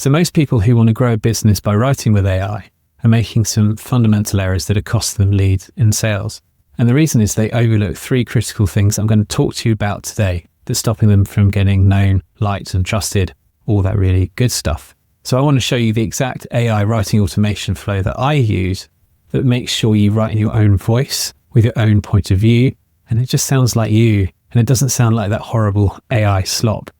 So most people who want to grow a business by writing with AI are making some fundamental errors that are costing them leads in sales. And the reason is they overlook 3 critical things I'm going to talk to you about today that's stopping them from getting known, liked and trusted, all that really good stuff. So I want to show you the exact AI writing automation flow that I use that makes sure you write in your own voice with your own point of view, and it just sounds like you, and it doesn't sound like that horrible AI slop.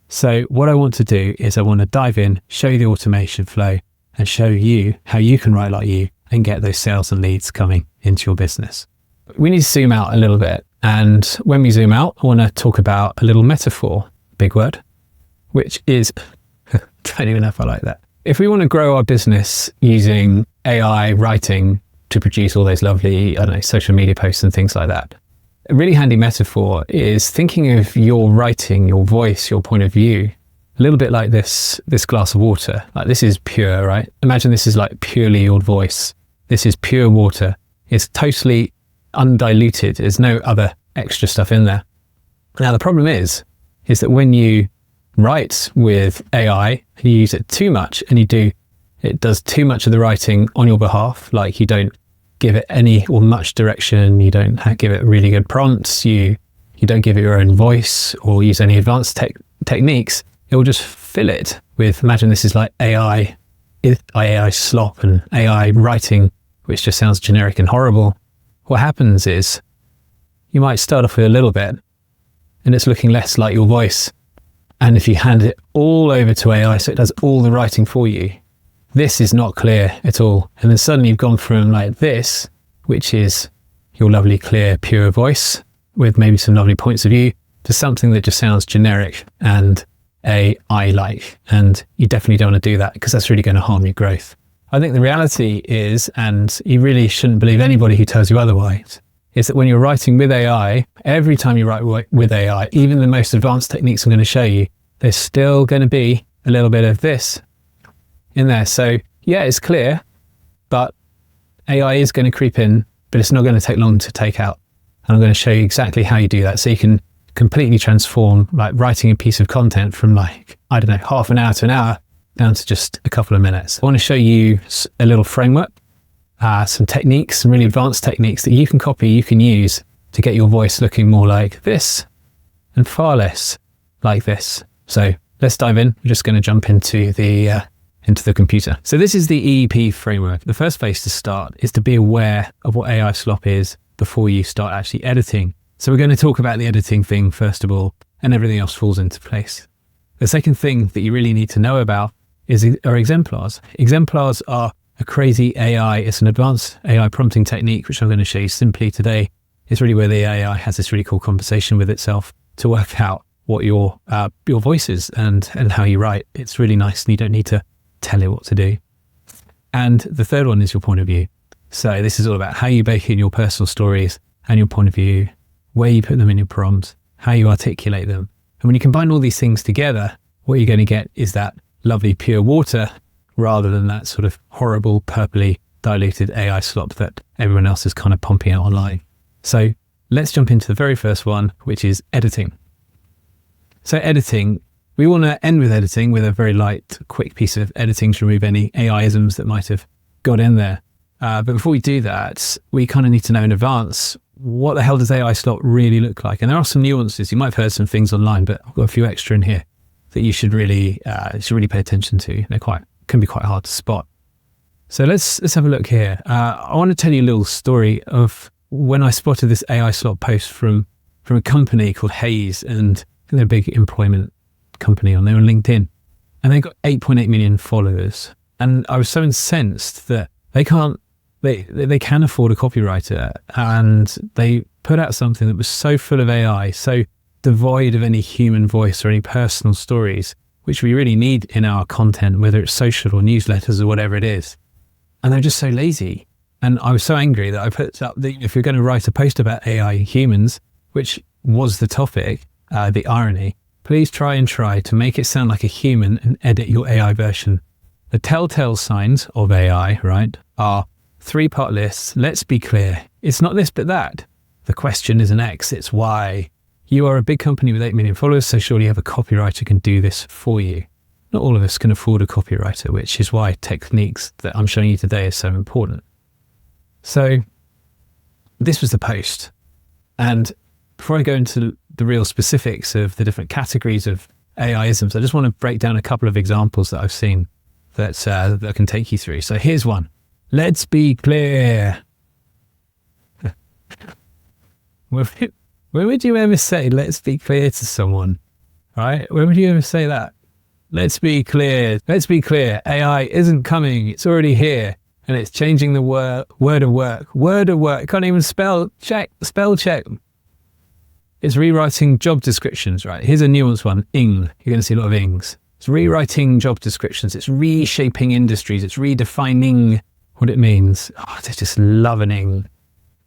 So what I want to do is I want to dive in, show you the automation flow, and show you how you can write like you and get those sales and leads coming into your business. We need to zoom out a little bit, and when we zoom out, I want to talk about a little metaphor, big word, which is, don't even know if I like that. If we want to grow our business using AI writing to produce all those lovely, social media posts and things like that, a really handy metaphor is thinking of your writing, your voice, your point of view, a little bit like this glass of water. Like, this is pure, right? Imagine this is like purely your voice. This is pure water. It's totally undiluted. There's no other extra stuff in there. Now, the problem is that when you write with AI, you use it too much and it does too much of the writing on your behalf. Like, you don't give it any or much direction. You don't give it really good prompts. You don't give it your own voice or use any advanced techniques. It will just fill it with, imagine this is like AI slop and AI writing, which just sounds generic and horrible. What happens is you might start off with a little bit and it's looking less like your voice. And if you hand it all over to AI, so it does all the writing for you, this is not clear at all. And then suddenly you've gone from like this, which is your lovely, clear, pure voice with maybe some lovely points of view, to something that just sounds generic and AI-like. And you definitely don't want to do that, because that's really going to harm your growth. I think the reality is, and you really shouldn't believe anybody who tells you otherwise, is that when you're writing with AI, every time you write with AI, even the most advanced techniques I'm going to show you, there's still going to be a little bit of this in there. So yeah, it's clear, but AI is going to creep in, but it's not going to take long to take out. And I'm going to show you exactly how you do that, so you can completely transform like writing a piece of content from like, I don't know, half an hour to an hour down to just a couple of minutes. I want to show you a little framework, some techniques, some really advanced techniques that you can copy, you can use to get your voice looking more like this and far less like this. So let's dive in. We're just going to jump into the computer. So this is the EEP framework. The first place to start is to be aware of what AI slop is before you start actually editing. So we're going to talk about the editing thing first of all, and everything else falls into place. The second thing that you really need to know about are exemplars. Exemplars are a crazy AI. It's an advanced AI prompting technique, which I'm going to show you simply today. It's really where the AI has this really cool conversation with itself to work out what your voice is and how you write. It's really nice, and you don't need to tell it what to do. And the third one is your point of view. So this is all about how you bake in your personal stories and your point of view, where you put them in your prompts, how you articulate them. And when you combine all these things together, what you're going to get is that lovely pure water, rather than that sort of horrible purpley diluted AI slop that everyone else is kind of pumping out online. So let's jump into the very first one, which is editing. So editing, we want to end with editing with a very light, quick piece of editing to remove any AI-isms that might have got in there. But before we do that, we kind of need to know in advance, what the hell does AI slop really look like? And there are some nuances. You might have heard some things online, but I've got a few extra in here that you should really pay attention to. Can be quite hard to spot. So let's have a look here. I want to tell you a little story of when I spotted this AI slop post from a company called Hayes, and they're a big employment company on LinkedIn, and they got 8.8 million followers. And I was so incensed that they can afford a copywriter, and they put out something that was so full of AI, so devoid of any human voice or any personal stories, which we really need in our content, whether it's social or newsletters or whatever it is. And they're just so lazy. And I was so angry that I put up if you're going to write a post about AI humans, which was the topic, the irony, please try to make it sound like a human and edit your AI version. The telltale signs of AI, right, are 3-part lists. Let's be clear. It's not this, but that. The question is an X, it's Y. You are a big company with 8 million followers, so surely you have a copywriter who can do this for you. not all of us can afford a copywriter, which is why techniques that I'm showing you today are so important. So this was the post. And before I go into the real specifics of the different categories of AI-isms, I just want to break down a couple of examples that I've seen that I can take you through. So here's one. Let's be clear. When would you ever say, let's be clear to someone, right? When would you ever say that? Let's be clear. Let's be clear. AI isn't coming. It's already here. And it's changing the word of work. Word of work. Can't even spell check. It's rewriting job descriptions, right? Here's a nuanced one. Ing. You're going to see a lot of ings. It's rewriting job descriptions. It's reshaping industries. It's redefining what it means. Oh, they just love an ing.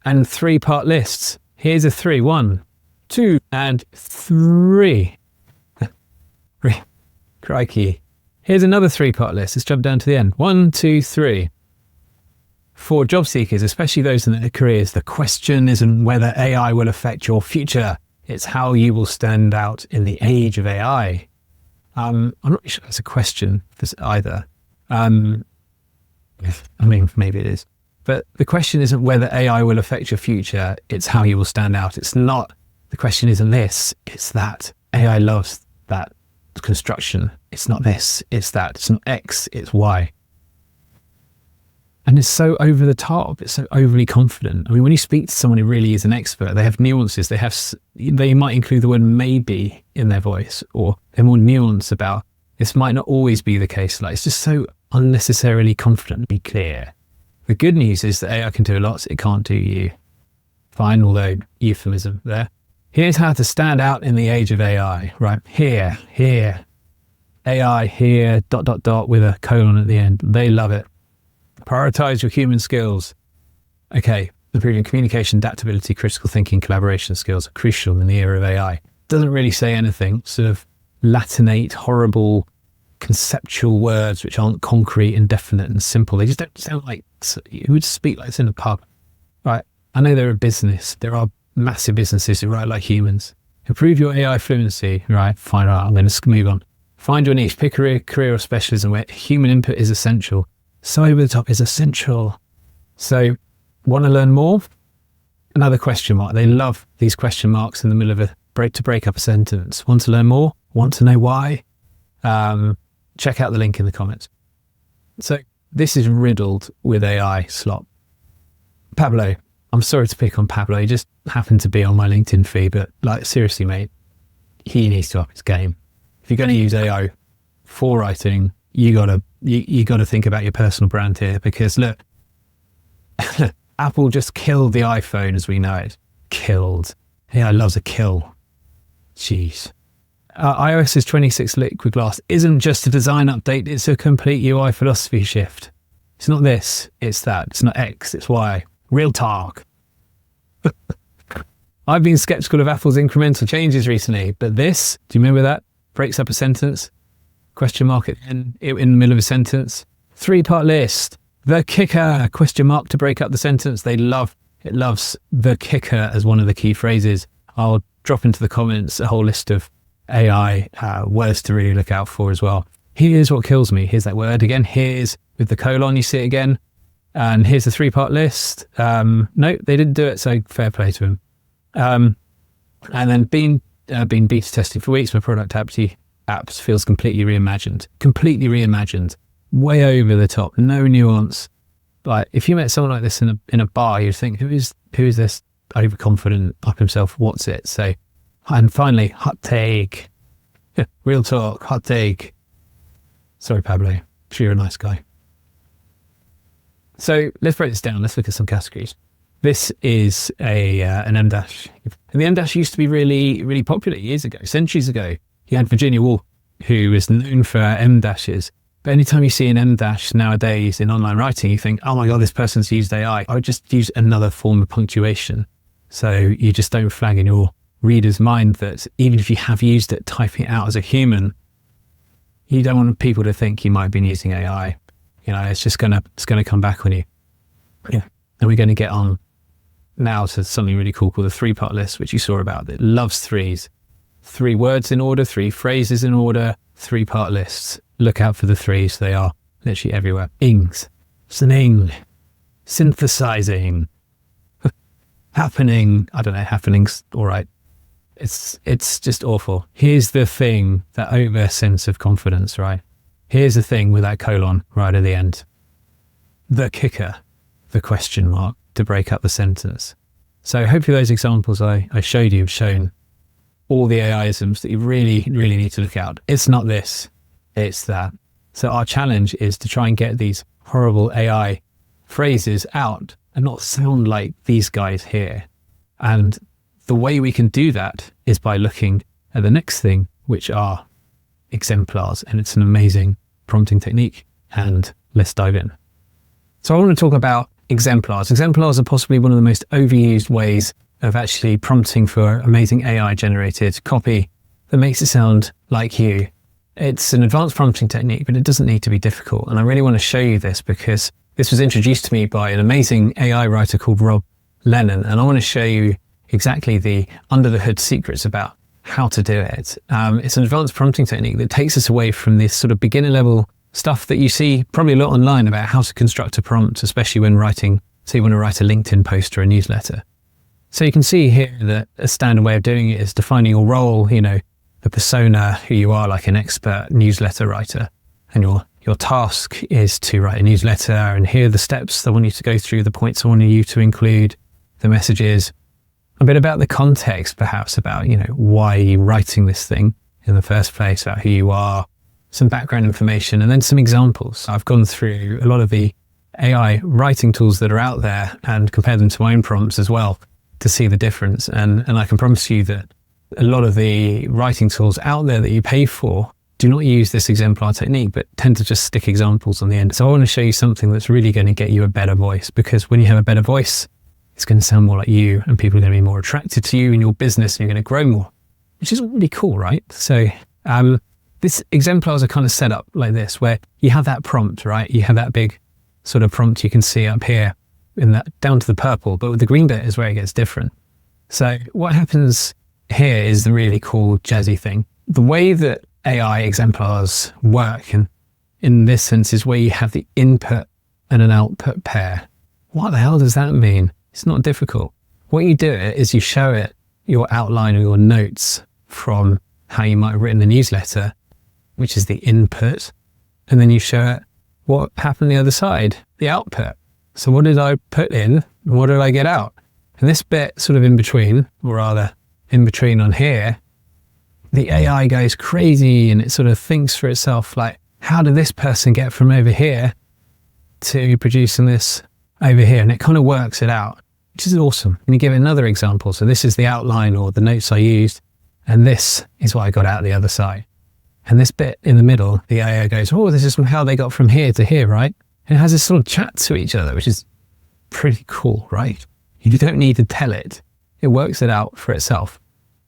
And 3-part lists. Here's a 3. 1, 2, and 3. Crikey. Here's another 3-part list. Let's jump down to the end. 1, 2, 3. For job seekers, especially those in their careers, the question isn't whether AI will affect your future. It's how you will stand out in the age of AI. I'm not sure that's a question either. I mean, maybe it is. But the question isn't whether AI will affect your future. It's how you will stand out. It's not, the question isn't this. It's that. AI loves that construction. It's not this. It's that. It's not X. It's Y. And it's so over the top. It's so overly confident. I mean, when you speak to someone who really is an expert, they have nuances. They might include the word maybe in their voice, or they're more nuanced about this might not always be the case. Like, it's just so unnecessarily confident. Be clear. The good news is that AI can do a lot. It can't do you. Fine, although euphemism there. Here's how to stand out in the age of AI, right? Here. AI here, ... with a colon at the end. They love it. Prioritize your human skills. Okay, improving communication, adaptability, critical thinking, collaboration skills are crucial in the era of AI. Doesn't really say anything, sort of Latinate, horrible, conceptual words which aren't concrete and definite and simple. They just don't sound like, who would speak like this in a pub? Right, I know they're a business. There are massive businesses who write like humans. Improve your AI fluency, right? Fine, right, I'm going to move on. Find your niche, pick a career or specialism where human input is essential. So over the top is essential. So, want to learn more? Another question mark. They love these question marks in the middle of a break up a sentence. Want to learn more? Want to know why? Check out the link in the comments. So this is riddled with AI slop. Pablo. I'm sorry to pick on Pablo. He just happened to be on my LinkedIn feed, but like, seriously, mate, he needs to up his game. If you're going to use AI for writing, you gotta think about your personal brand here, because look, Apple just killed the iPhone as we know it. Killed. AI loves a kill. Jeez. iOS's 26 liquid glass isn't just a design update, it's a complete UI philosophy shift. It's not this, it's that. It's not X, it's Y. Real talk. I've been skeptical of Apple's incremental changes recently, but this, do you remember that? Breaks up a sentence. Question mark in the middle of a sentence. 3-part list. The kicker. Question mark to break up the sentence. It loves the kicker as one of the key phrases. I'll drop into the comments a whole list of AI words to really look out for as well. Here's what kills me. Here's that word again. Here's with the colon. You see it again. And here's the 3-part list. No, they didn't do it. So fair play to him. And then been beta testing for weeks. My product apps feels completely reimagined, way over the top, no nuance. Like, if you met someone like this in a bar, you'd think, who is this overconfident up himself? What's it? So, and finally, hot take. Real talk, hot take. Sorry, Pablo. I'm sure you're a nice guy. So let's break this down. Let's look at some categories. This is an M dash, and the M dash used to be really, really popular years ago, centuries ago. You had Virginia Woolf, who is known for M dashes. But anytime you see an M dash nowadays in online writing, you think, oh my God, this person's used AI. I would just use another form of punctuation. So you just don't flag in your reader's mind that even if you have used it, typing it out as a human, you don't want people to think you might have been using AI. You know, it's gonna come back on you. Yeah. And we're going to get on now to something really cool called the 3-part list, which you saw about, that loves threes. 3 words in order, 3 phrases in order, 3-part lists. look out for the threes. They are literally everywhere. Ings, sing, synthesizing, happening. I don't know, happening's all right. It's just awful. Here's the thing, that over sense of confidence, right? Here's the thing with that colon right at the end. The kicker, the question mark to break up the sentence. So hopefully those examples I showed you have shown all the AI-isms that you really, really need to look out. It's not this, it's that. So our challenge is to try and get these horrible AI phrases out and not sound like these guys here. And the way we can do that is by looking at the next thing, which are exemplars. And it's an amazing prompting technique. And let's dive in. So I want to talk about exemplars. Exemplars are possibly one of the most overused ways of actually prompting for amazing AI generated copy that makes it sound like you. It's an advanced prompting technique, but it doesn't need to be difficult. And I really want to show you this because this was introduced to me by an amazing AI writer called Rob Lennon. And I want to show you exactly the under the hood secrets about how to do it. It's an advanced prompting technique that takes us away from this sort of beginner level stuff that you see probably a lot online about how to construct a prompt, especially when writing, say you want to write a LinkedIn post or a newsletter. So you can see here that a standard way of doing it is defining your role, the persona, who you are, like an expert newsletter writer. And your task is to write a newsletter, and here are the steps I want you to go through, the points I want you to include, the messages, a bit about the context, perhaps about, why you're writing this thing in the first place, about who you are, some background information, and then some examples. I've gone through a lot of the AI writing tools that are out there and compared them to my own prompts as well to see the difference. And I can promise you that a lot of the writing tools out there that you pay for do not use this exemplar technique, but tend to just stick examples on the end. So I want to show you something that's really going to get you a better voice, because when you have a better voice, it's going to sound more like you, and people are going to be more attracted to you and your business, and you're going to grow more, which is really cool, right? So this exemplars are kind of set up like this, where you have that prompt, right? You have that big sort of prompt you can see up here in that down to the purple, but with the green bit is where it gets different. So what happens here is the really cool jazzy thing. The way that AI exemplars work, and in this sense, is where you have the input and an output pair. What the hell does that mean? It's not difficult. What you do it is you show it your outline or your notes from how you might have written the newsletter, which is the input, and then you show it what happened the other side, the output. So what did I put in? And what did I get out? And this bit sort of in between, or rather in between on here, the AI goes crazy and it sort of thinks for itself, like, how did this person get from over here to producing this over here? And it kind of works it out, which is awesome. And you give it another example. So this is the outline or the notes I used, and this is what I got out the other side. And this bit in the middle, the AI goes, oh, this is how they got from here to here, right? And it has this sort of chat to each other, which is pretty cool, right? You don't need to tell it. It works it out for itself.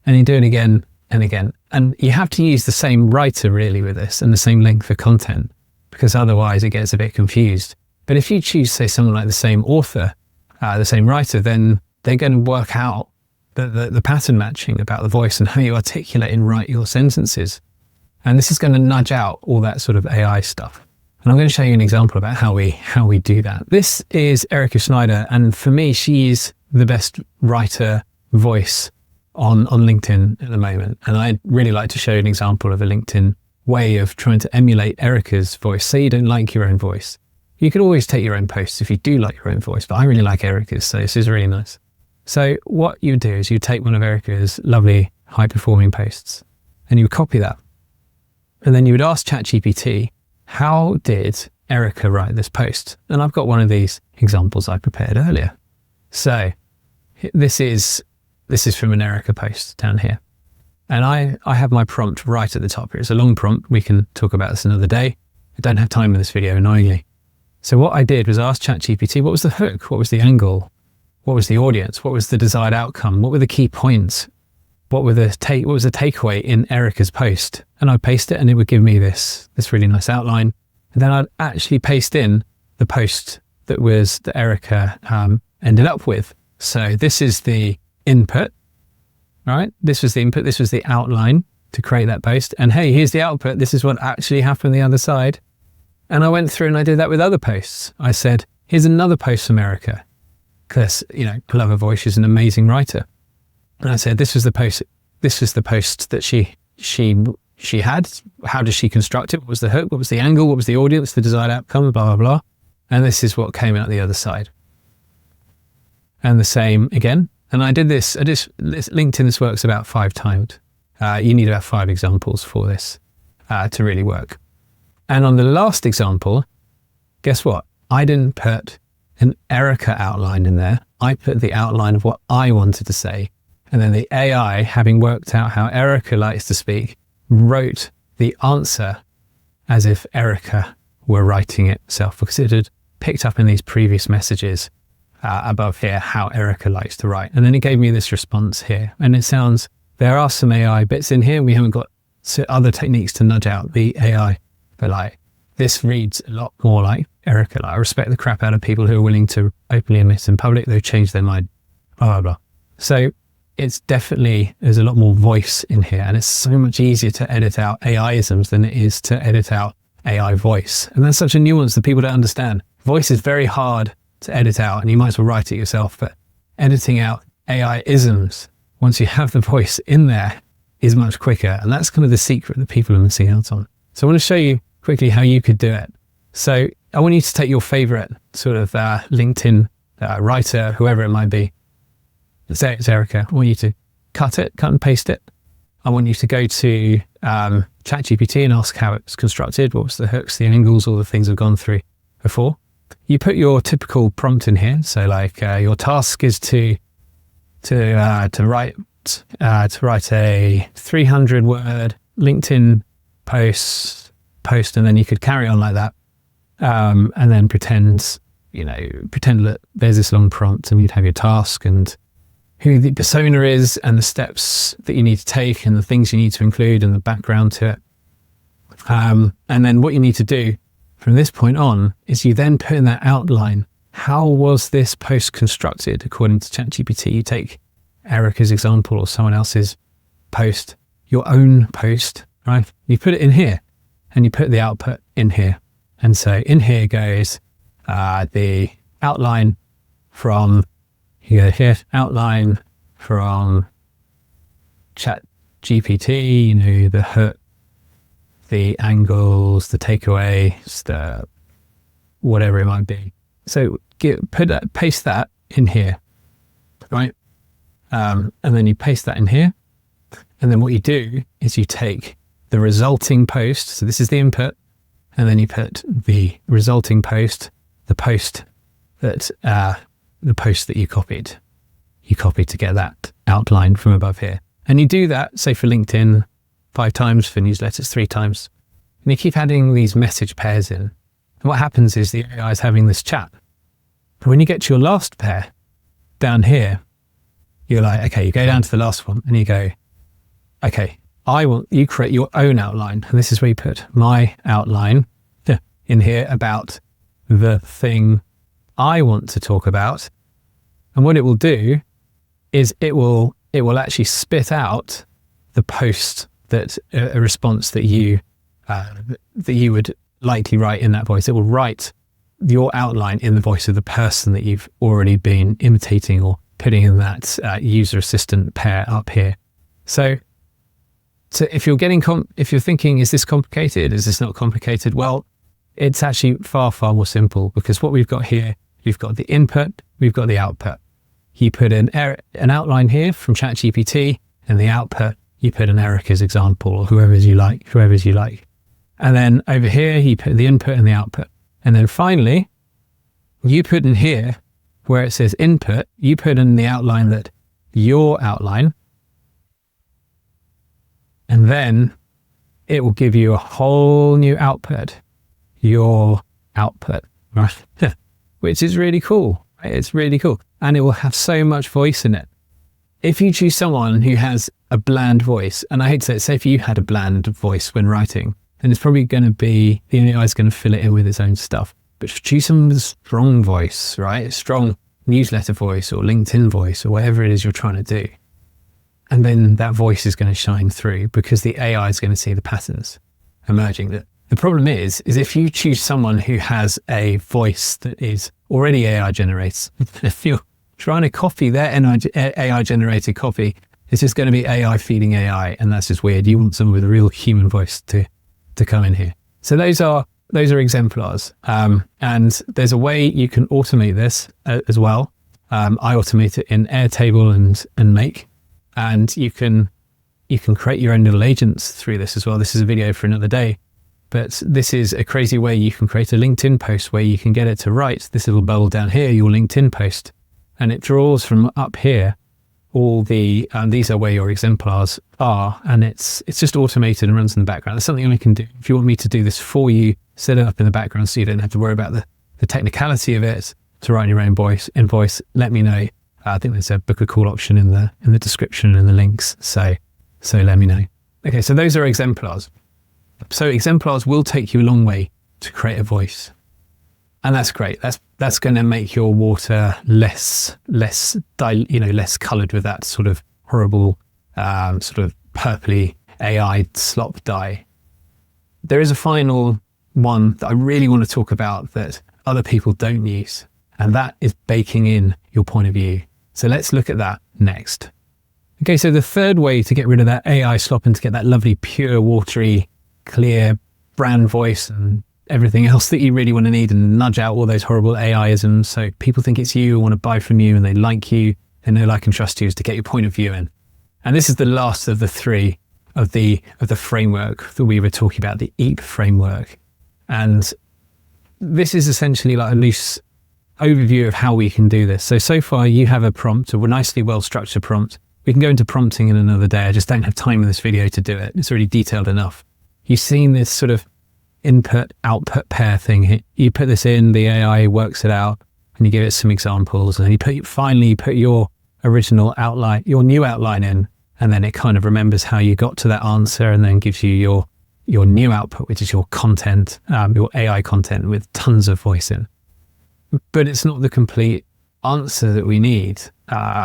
And you do it again and again. And you have to use the same writer really with this, and the same length of content, because otherwise it gets a bit confused. But if you choose, say, someone like the same author, the same writer, then they're going to work out the pattern matching about the voice and how you articulate and write your sentences. And this is going to nudge out all that sort of AI stuff. And I'm going to show you an example about how we do that. This is Erica Schneider, and for me, she's the best writer voice on LinkedIn at the moment. And I'd really like to show you an example of a LinkedIn way of trying to emulate Erica's voice. Say you don't like your own voice. You could always take your own posts if you do like your own voice, but I really like Erica's, so this is really nice. So what you do is you take one of Erica's lovely high-performing posts and you would copy that. And then you would ask ChatGPT, how did Erica write this post? And I've got one of these examples I prepared earlier. So this is from an Erica post down here. And I have my prompt right at the top here. It's a long prompt. We can talk about this another day. I don't have time in this video, annoyingly. So what I did was ask ChatGPT, what was the hook? What was the angle? What was the audience? What was the desired outcome? What were the key points? What was the takeaway in Erica's post? And I'd paste it and it would give me this really nice outline. And then I'd actually paste in the post that Erica ended up with. So this is the input, right? This was the input. This was the outline. to create that post. And hey, here's the output. This is what actually happened on the other side. And I went through and I did that with other posts. I said, here's another post from Erica, because, Glover Voice is an amazing writer. And I said, this was the post that she had. How does she construct it? What was the hook? What was the angle? What was the audience, the desired outcome, blah, blah, blah. And this is what came out the other side. And the same again. And I did this, LinkedIn, this works about 5 times. You need about 5 examples for this to really work. And on the last example, guess what? I didn't put an Erica outline in there. I put the outline of what I wanted to say. And then the AI, having worked out how Erica likes to speak, wrote the answer as if Erica were writing it herself, because it had picked up in these previous messages above here how Erica likes to write. And then it gave me this response here. And it sounds, there are some AI bits in here. We haven't got other techniques to nudge out the AI. But this reads a lot more like Erica. I respect the crap out of people who are willing to openly admit in public they've changed their mind, blah, blah, blah. So it's definitely, there's a lot more voice in here, and it's so much easier to edit out AI-isms than it is to edit out AI voice. And that's such a nuance that people don't understand. Voice is very hard to edit out, and you might as well write it yourself, but editing out AI-isms, once you have the voice in there, is much quicker. And that's kind of the secret that people are missing out on. So I want to show you quickly how you could do it. So I want you to take your favorite sort of LinkedIn writer, whoever it might be. Let's say it's Erica. I want you to cut and paste it. I want you to go to ChatGPT and ask how it's constructed. What's the hooks, the angles, all the things I've gone through before. You put your typical prompt in here. So your task is to write a 300-word LinkedIn post, and then you could carry on like that, and then pretend that there's this long prompt, and you'd have your task and who the persona is and the steps that you need to take and the things you need to include and the background to it. And then what you need to do from this point on is you then put in that outline. How was this post constructed according to ChatGPT? You take Erica's example or someone else's post, your own post, right? You put it in here and you put the output in here. And so in here goes the outline from here, outline from ChatGPT, the hook, the angles, the takeaways, the whatever it might be. So paste that in here, right? And then you paste that in here. And then what you do is you take the resulting post. So this is the input. And then you put the resulting post, the post that you copied. You copied to get that outline from above here. And you do that, say for LinkedIn, 5 times, for newsletters 3 times. And you keep adding these message pairs in. And what happens is the AI is having this chat. But when you get to your last pair down here, you're like, okay, you go down to the last one and you go, okay, you create your own outline. And this is where you put my outline in here about the thing I want to talk about. And what it will do is it will actually spit out the post that a response that you would likely write in that voice. It will write your outline in the voice of the person that you've already been imitating or putting in that user assistant pair up here. So if you're thinking, is this complicated? Is this not complicated? Well, it's actually far, far more simple, because what we've got here, we've got the input, we've got the output. You put an outline here from ChatGPT, and the output, you put an Erica's example or whoever's you like. And then over here, you put the input and the output. And then finally, you put in here where it says input, you put in the outline that your outline, and then it will give you a whole new output, your output, right? Which is really cool. Right? It's really cool. And it will have so much voice in it. If you choose someone who has a bland voice, and I hate to say if you had a bland voice when writing, then it's probably going to be, the AI is going to fill it in with its own stuff. But choose someone with a strong voice, right? A strong newsletter voice or LinkedIn voice or whatever it is you're trying to do. And then that voice is going to shine through because the AI is going to see the patterns emerging. The problem is if you choose someone who has a voice that is already AI generated, if you're trying to copy their AI generated copy, it's just going to be AI feeding AI, and that's just weird. You want someone with a real human voice to come in here. So those are exemplars, and there's a way you can automate this as well. I automate it in Airtable and Make, and you can create your own little agents through this as well. This is a video for another day, but this is a crazy way you can create a LinkedIn post where you can get it to write this little bubble down here, your LinkedIn post, and it draws from up here all the, these are where your exemplars are, and it's just automated and runs in the background. That's something I can do. If you want me to do this for you, set it up in the background so you don't have to worry about the technicality of it, to write your own invoice, let me know. I think there's a book a call option in the description and the links. So let me know. Okay, so those are exemplars. So exemplars will take you a long way to create a voice. And that's great. That's going to make your water less coloured with that sort of horrible, sort of purpley AI slop dye. There is a final one that I really want to talk about that other people don't use, and that is baking in your point of view. So let's look at that next. Okay, so the third way to get rid of that AI slop and to get that lovely, pure, watery, clear brand voice and everything else that you really want to need, and nudge out all those horrible AIisms so people think it's you, want to buy from you, and they like you, they know, like, and trust you, is to get your point of view in. And this is the last of the three of the framework that we were talking about, the EAP framework. And this is essentially like a loose overview of how we can do this. So far you have a prompt, a nicely well-structured prompt. We can go into prompting in another day. I just don't have time in this video to do it. It's already detailed enough. You've seen this sort of input-output pair thing. You put this in, the AI works it out, and you give it some examples, and finally you put your original outline, your new outline in, and then it kind of remembers how you got to that answer, and then gives you your new output, which is your content, your AI content with tons of voice in. But it's not the complete answer that we need.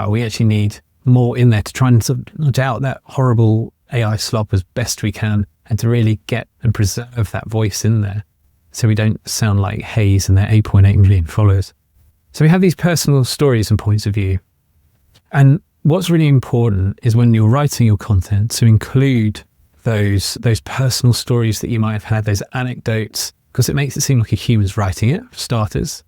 We actually need more in there to try and sort of nudge out that horrible AI slop as best we can, and to really get and preserve that voice in there so we don't sound like Hayes and their 8.8 million followers. So we have these personal stories and points of view. And what's really important is when you're writing your content to include those personal stories that you might have had, those anecdotes, because it makes it seem like a human's writing it, for starters.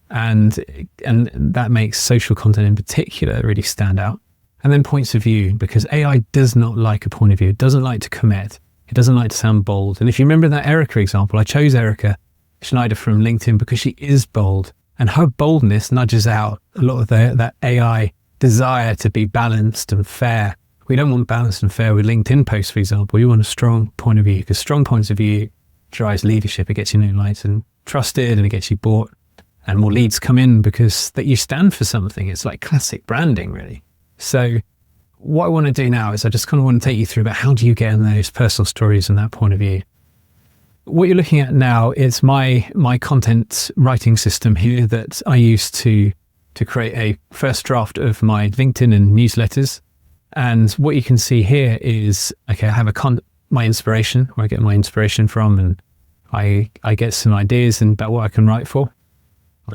And that makes social content in particular really stand out. And then points of view, because AI does not like a point of view. It doesn't like to commit. It doesn't like to sound bold. And if you remember that Erica example, I chose Erica Schneider from LinkedIn because she is bold, and her boldness nudges out a lot of that AI desire to be balanced and fair. We don't want balanced and fair with LinkedIn posts, for example. You want a strong point of view, because strong points of view drives leadership. It gets you known, liked, and trusted, and it gets you bought, and more leads come in because that you stand for something. It's like classic branding, really. So what I want to do now is I just kind of want to take you through about how do you get in those personal stories and that point of view. What you're looking at now is my content writing system here that I use to create a first draft of my LinkedIn and newsletters. And what you can see here is, okay, I have my inspiration, where I get my inspiration from, and I get some ideas about what I can write for.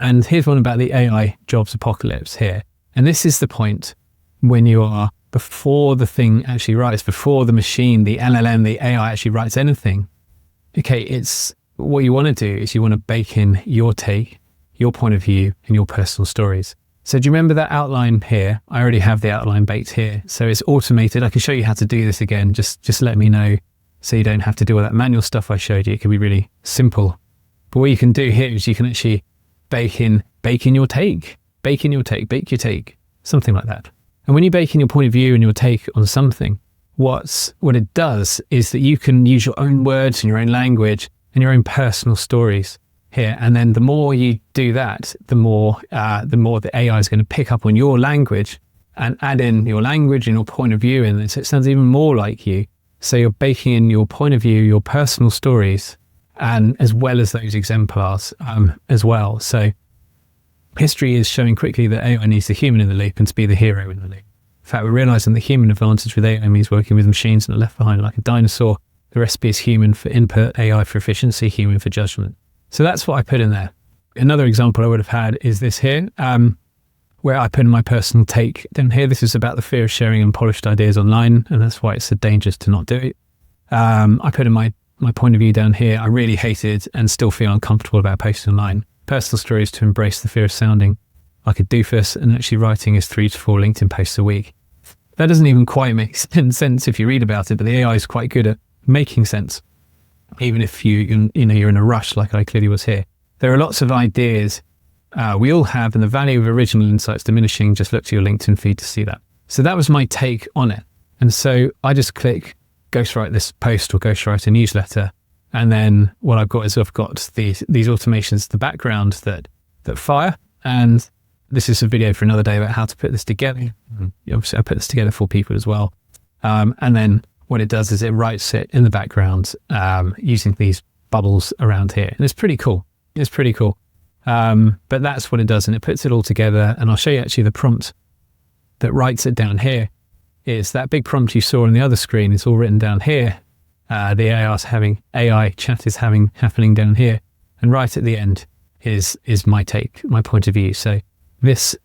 And here's one about the AI jobs apocalypse here. And this is the point when you are before the thing actually writes, before the machine, the LLM, the AI actually writes anything. Okay, it's what you want to do is you want to bake in your take, your point of view, and your personal stories. So do you remember that outline here? I already have the outline baked here. So it's automated. I can show you how to do this again. Just let me know so you don't have to do all that manual stuff I showed you. It can be really simple. But what you can do here is you can actually bake in your take, bake your take, something like that. And when you bake in your point of view and your take on something, what it does is that you can use your own words and your own language and your own personal stories here. And then the more you do that, the more the AI is going to pick up on your language and add in your language and your point of view. And so it sounds even more like you. So you're baking in your point of view, your personal stories, and as well as those exemplars as well. So history is showing quickly that AI needs the human in the loop and to be the hero in the loop. fact, we're realizing the human advantage with AI means working with machines and left behind like a dinosaur. The recipe is human for input, AI for efficiency, human for judgment. So that's what I put in there. Another example I would have had is this here, where I put in my personal take down here. This is about the fear of sharing unpolished ideas online, and that's why it's so dangerous to not do it. I put in my point of view down here. I really hated and still feel uncomfortable about posting online. Personal story is to embrace the fear of sounding like a doofus and actually writing is 3 to 4 LinkedIn posts a week. That doesn't even quite make sense if you read about it, but the AI is quite good at making sense, even if you're in a rush like I clearly was here. There are lots of ideas we all have, and the value of original insights diminishing. Just look to your LinkedIn feed to see that. So that was my take on it. And so I just click ghostwrite this post or ghostwrite a newsletter. And then what I've got is I've got these automations in the background that fire. And this is a video for another day about how to put this together. Obviously, I put this together for people as well. And then what it does is it writes it in the background using these bubbles around here. And it's pretty cool. It's pretty cool. But that's what it does. And it puts it all together. And I'll show you actually the prompt that writes it down here. Is that big prompt you saw on the other screen. It's all written down here. The AI chat is happening down here. And right at the end is my take, my point of view. So this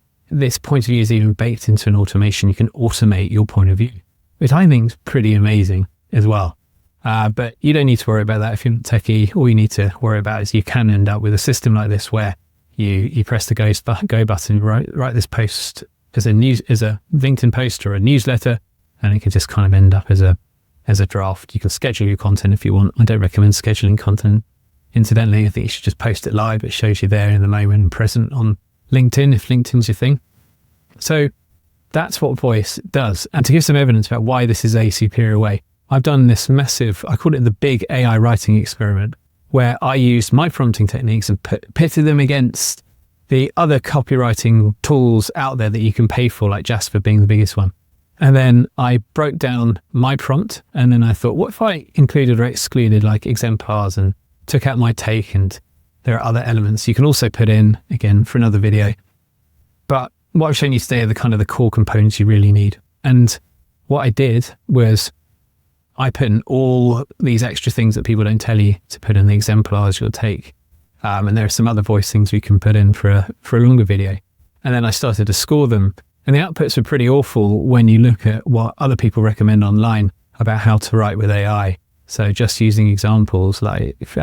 point of view is even baked into an automation. You can automate your point of view, which I think is pretty amazing as well. But you don't need to worry about that if you're not techie. All you need to worry about is you can end up with a system like this where you press the go button, write this post as a LinkedIn post or a newsletter, and it can just kind of end up as a draft. You can schedule your content if you want. I don't recommend scheduling content. Incidentally, I think you should just post it live. It shows you there in the moment and present on LinkedIn if LinkedIn's your thing. So that's what voice does. And to give some evidence about why this is a superior way, I've done this massive, I call it the big AI writing experiment, where I used my prompting techniques and pitted them against the other copywriting tools out there that you can pay for, like Jasper being the biggest one. And then I broke down my prompt, and then I thought, what if I included or excluded like exemplars and took out my take, and there are other elements you can also put in, again, for another video. But what I've shown you today are the core components you really need. And what I did was I put in all these extra things that people don't tell you to put in the exemplars, your take. And there are some other voice things we can put in for a longer video. And then I started to score them. And the outputs are pretty awful when you look at what other people recommend online about how to write with AI. So just using examples like, if,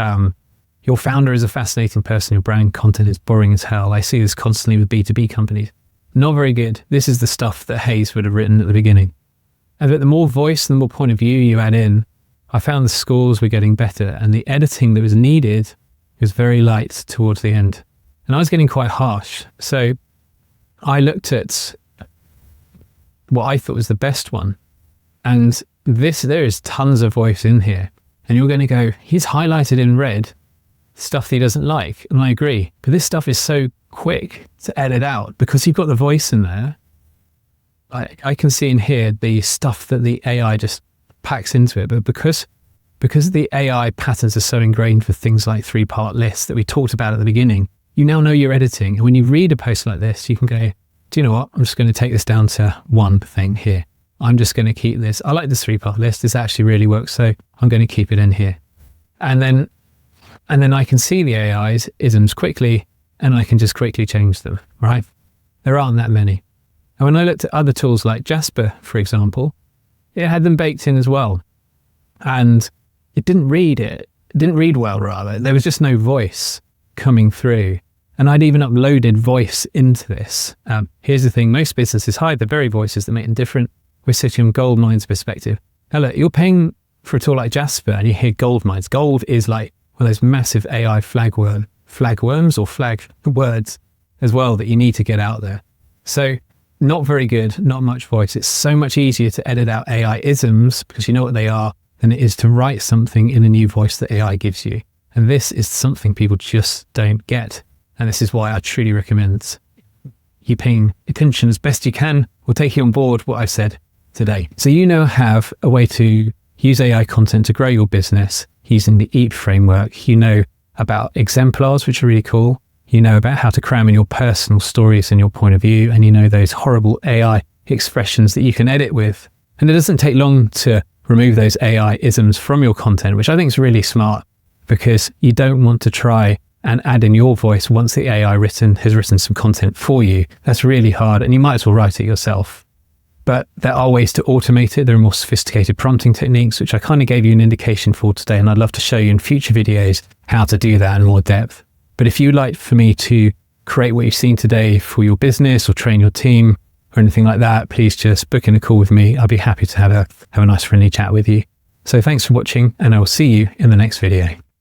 your founder is a fascinating person, your brand content is boring as hell. I see this constantly with B2B companies. Not very good. This is the stuff that Hayes would have written at the beginning. And the more voice and the more point of view you add in, I found the scores were getting better, and the editing that was needed was very light towards the end. And I was getting quite harsh. So I looked at what I thought was the best one. And there is tons of voice in here. And you're going to go, he's highlighted in red stuff that he doesn't like. And I agree. But this stuff is so quick to edit out because you've got the voice in there. I can see in here the stuff that the AI just packs into it. But because the AI patterns are so ingrained for things like 3-part lists that we talked about at the beginning, you now know you're editing. And when you read a post like this, you can go, do you know what? I'm just going to take this down to one thing here. I'm just going to keep this. I like this 3-part list. This actually really works. So I'm going to keep it in here. And then I can see the AI's isms quickly, and I can just quickly change them, right? There aren't that many. And when I looked at other tools like Jasper, for example, it had them baked in as well. And it didn't read well, rather. There was just no voice coming through. And I'd even uploaded voice into this. Here's the thing. Most businesses hide the very voices that make them different. We're sitting from gold mines perspective. Now look, you're paying for a tool like Jasper and you hear gold mines. Gold is like one of those massive AI flag words as well that you need to get out there. So not very good, not much voice. It's so much easier to edit out AI isms because you know what they are than it is to write something in a new voice that AI gives you. And this is something people just don't get. And this is why I truly recommend you paying attention as best you can. We'll take you on board what I've said today. So you now have a way to use AI content to grow your business using the EAT framework. You know about exemplars, which are really cool. You know about how to cram in your personal stories and your point of view. And you know those horrible AI expressions that you can edit with. And it doesn't take long to remove those AI isms from your content, which I think is really smart, because you don't want to try and add in your voice once the AI has written some content for you. That's really hard, and you might as well write it yourself. But there are ways to automate it. There are more sophisticated prompting techniques, which I kind of gave you an indication for today, and I'd love to show you in future videos how to do that in more depth. But if you'd like for me to create what you've seen today for your business or train your team or anything like that, please just book in a call with me. I'll be happy to have a nice friendly chat with you. So thanks for watching, and I will see you in the next video.